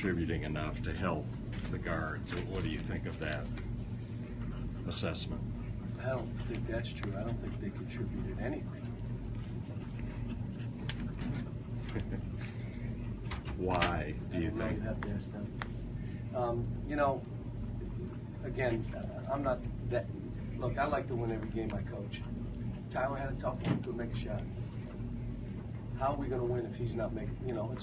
contributing enough to help the guards. What do you think of that assessment? I don't think that's true. I don't think they contributed anything. Why do you think? You'd have to ask them. You know, again, I'm not that. Look, I like to win every game I coach. Tyler had a tough one. Could make a shot. How are we going to win if he's not making? You know,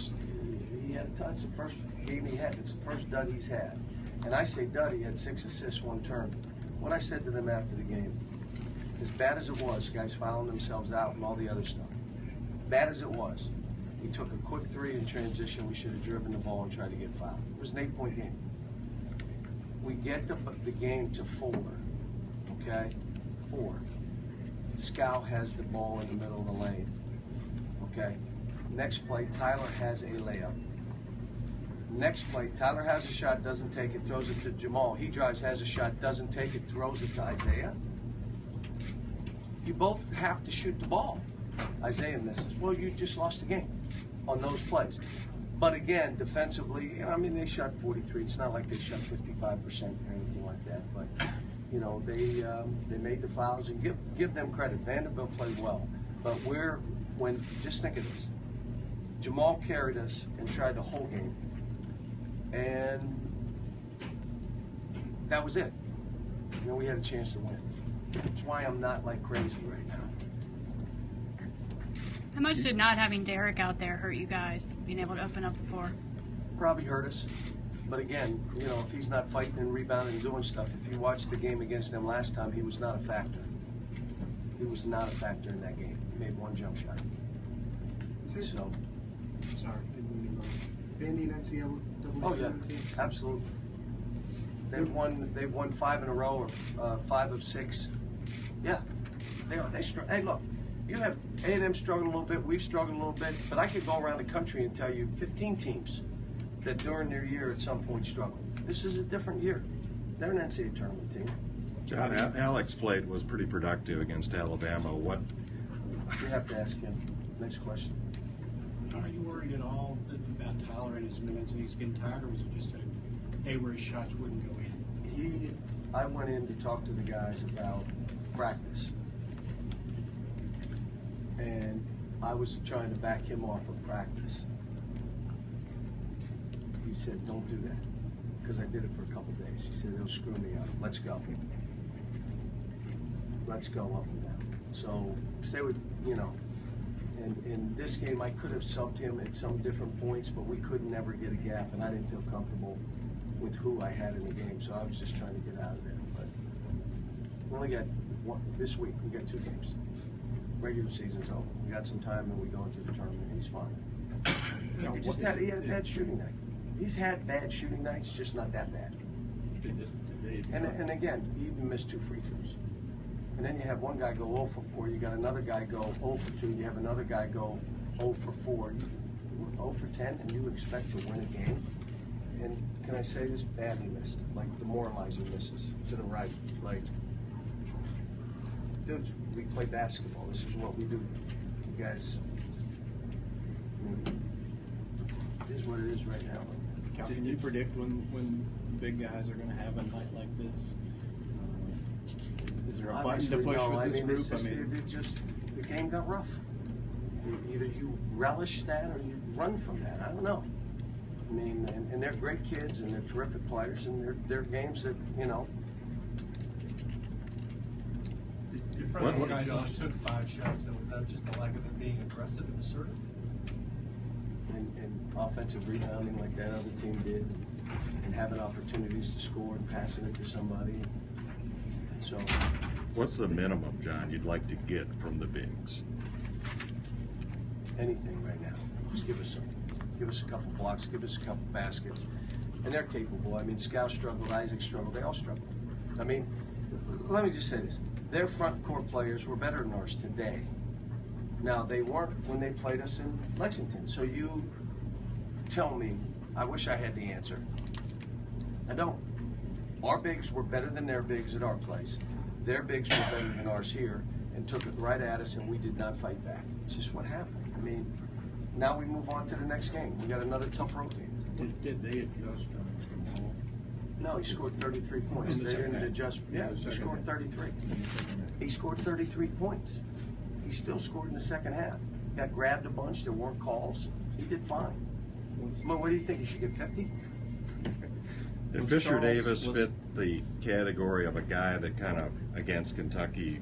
he had a touch. It's the first game he had. It's the first dud he's had. And I say dud. He had 6 assists, 1 turn. What I said to them after the game, as bad as it was, guys fouling themselves out and all the other stuff. Bad as it was, he took a quick 3 in transition. We should have driven the ball and tried to get fouled. It was an 8-point game. We get the game to 4, okay? 4. Scow has the ball in the middle of the lane, okay? Next play, Tyler has a layup. Next play, Tyler has a shot, doesn't take it, throws it to Jamal. He drives, has a shot, doesn't take it, throws it to Isaiah. You both have to shoot the ball. Isaiah misses. Well, you just lost the game on those plays. But again, defensively, you know, I mean, they shot 43. It's not like they shot 55% or anything like that. But, you know, they made the fouls, and give them credit. Vanderbilt played well. But just think of this. Jamal carried us and tried the whole game. And that was it. You know, we had a chance to win. That's why I'm not like crazy right now. How much did not having Derek out there hurt you guys, being able to open up the floor? Probably hurt us. But again, you know, if he's not fighting and rebounding and doing stuff, if you watched the game against them last time, he was not a factor. He was not a factor in that game. He made 1 jump shot. So. Sorry, Vandy and NCAA. Oh yeah, absolutely. They've won 5 in a row, or 5 of 6. Yeah, they are. Hey, look, you have A&M struggling a little bit. We've struggled a little bit, but I could go around the country and tell you 15 teams that during their year at some point struggled. This is a different year. They're an NCAA tournament team. John, Alex was pretty productive against Alabama. What? You have to ask him. Next question. Are you worried at all about Tyler and his minutes and he's getting tired, or was it just a day where his shots wouldn't go in? I went in to talk to the guys about practice, and I was trying to back him off of practice. He said, "Don't do that," because I did it for a couple days. He said, "It'll screw me up. Let's go. Let's go up and down." So stay with, you know. And in this game, I could have subbed him at some different points, but we could never get a gap, and I didn't feel comfortable with who I had in the game, so I was just trying to get out of there. But we only got this week. We got 2 games. Regular season's over. We got some time, and we go into the tournament. He's fine. He had a bad shooting night. He's had bad shooting nights, just not that bad. And again, he even missed 2 free throws. And then you have one guy go 0 for 4. You got another guy go 0 for 2. You have another guy go 0 for 4. You 0 for 10, and you expect to win a game. And can I say this? Badly missed. Like demoralizing misses to the right. Like, dudes, we play basketball. This is what we do. You guys, I mean, it is what it is right now. Can you predict when big guys are going to have a night like this? Is there a button to push with this group? It's just the game got rough. Either you relish that or you run from that. I don't know. I mean, and they're great kids and they're terrific players, and they're games that, you know. Your front guys only took 5 shots, so was that just a lack of them being aggressive and assertive? And offensive rebounding like that other team did, and having opportunities to score and passing it to somebody. So, what's the minimum, John, you'd like to get from the bigs? Anything right now. Just give us something. Give us a couple blocks. Give us a couple baskets. And they're capable. I mean, Scout struggled. Isaac struggled. They all struggled. I mean, let me just say this. Their front court players were better than ours today. Now, they weren't when they played us in Lexington. So you tell me, I wish I had the answer. I don't. Our bigs were better than their bigs at our place. Their bigs were better than ours here and took it right at us, and we did not fight back. It's just what happened. I mean, now we move on to the next game. We got another tough road game. Did they adjust from home? No, he scored 33 points. In the They second didn't half. adjust. In Yeah, the he second scored half. 33. In the second half? He scored 33 points. He still scored in the second half. Got grabbed a bunch. There weren't calls. He did fine. Well, what do you think? He should get 50? Did Was Fisher Charles- Davis was- fit the category of a guy that kind of, against Kentucky,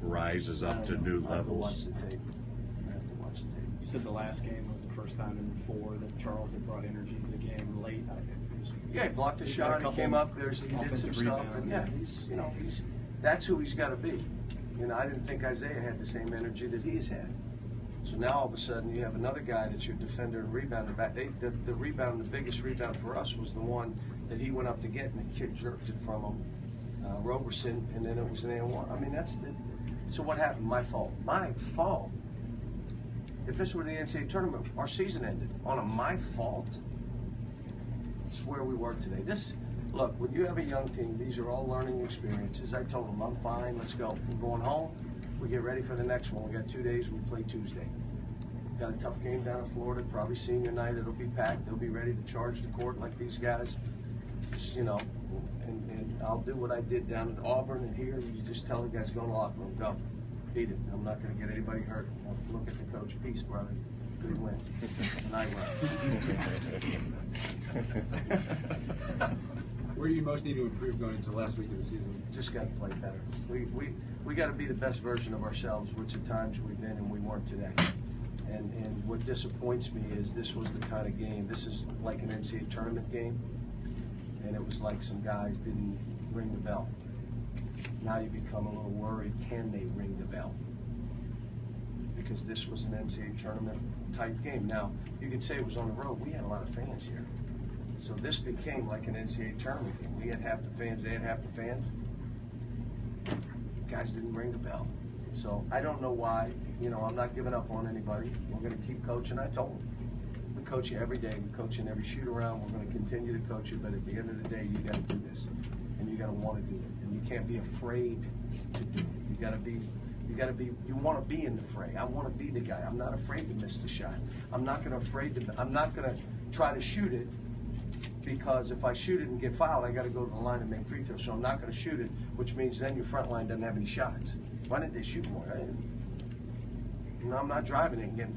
rises up to new I have to watch levels? the tape. I have to watch the tape. You said the last game was the first time in 4 that Charles had brought energy to the game late. Yeah, he blocked a He shot. got a He couple came up. He did some offensive stuff, rebounds. and yeah, that's who he's got to be. You know, I didn't think Isaiah had the same energy that he's had. So now all of a sudden you have another guy that's your defender and rebounder. The rebound, the biggest rebound for us was the one that he went up to get, and the kid jerked it from him, Roberson, and then it was an and one. I mean, so what happened? My fault. My fault. If this were the NCAA tournament, our season ended on a my fault. It's where we were today. Look, when you have a young team, these are all learning experiences. I told them, I'm fine, let's go. We're going home. We get ready for the next one. We got 2 days. We play Tuesday. Got a tough game down in Florida. Probably senior night. It'll be packed. They'll be ready to charge the court like these guys. It's, and I'll do what I did down at Auburn and here. You just tell the guys, go in the locker room, go. Beat it. I'm not going to get anybody hurt. I'll look at the coach. Peace, brother. Good win. And I win. Where do you most need to improve going into last week of the season? Just got to play better. We got to be the best version of ourselves, which at times we've been and we weren't today. And what disappoints me is this was the kind of game. This is like an NCAA tournament game, and it was like some guys didn't ring the bell. Now you become a little worried. Can they ring the bell? Because this was an NCAA tournament type game. Now you could say it was on the road. We had a lot of fans here. So this became like an NCAA tournament game. We had half the fans, they had half the fans. Guys didn't ring the bell. So I don't know why. I'm not giving up on anybody. We're going to keep coaching. I told them. We coach you every day. We coach you in every shoot around. We're going to continue to coach you. But at the end of the day, you got to do this. And you got to want to do it. And you can't be afraid to do it. You want to be in the fray. I want to be the guy. I'm not afraid to miss the shot. I'm not going to try to shoot it, because if I shoot it and get fouled, I got to go to the line and make free throws. So I'm not going to shoot it, which means then your front line doesn't have any shots. Why didn't they shoot more? I'm not driving it and getting.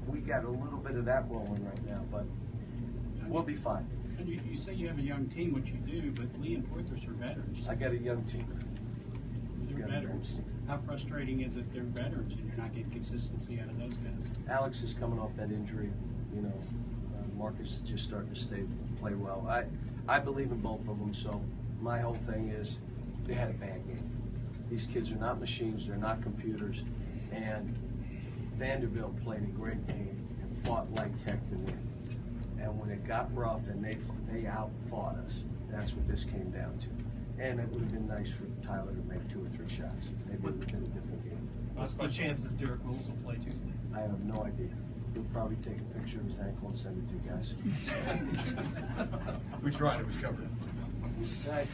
We got a little bit of that rolling right now, but we'll be fine. And you say you have a young team, which you do, but Lee and Porthos are veterans. I got a young team. They're veterans. How frustrating is it they're veterans and you're not getting consistency out of those guys? Alex is coming off that injury. Marcus is just starting to play well. I believe in both of them. So my whole thing is they had a bad game. These kids are not machines. They're not computers. And Vanderbilt played a great game and fought like heck to win. And when it got rough and they out-fought us, that's what this came down to. And it would have been nice for Tyler to make 2 or 3 shots. Maybe it would have been a different game. What's the chances Derek Wills will play Tuesday? I have no idea. He'll probably take a picture of his ankle and send it to you guys. We tried, it was covered. Thank you.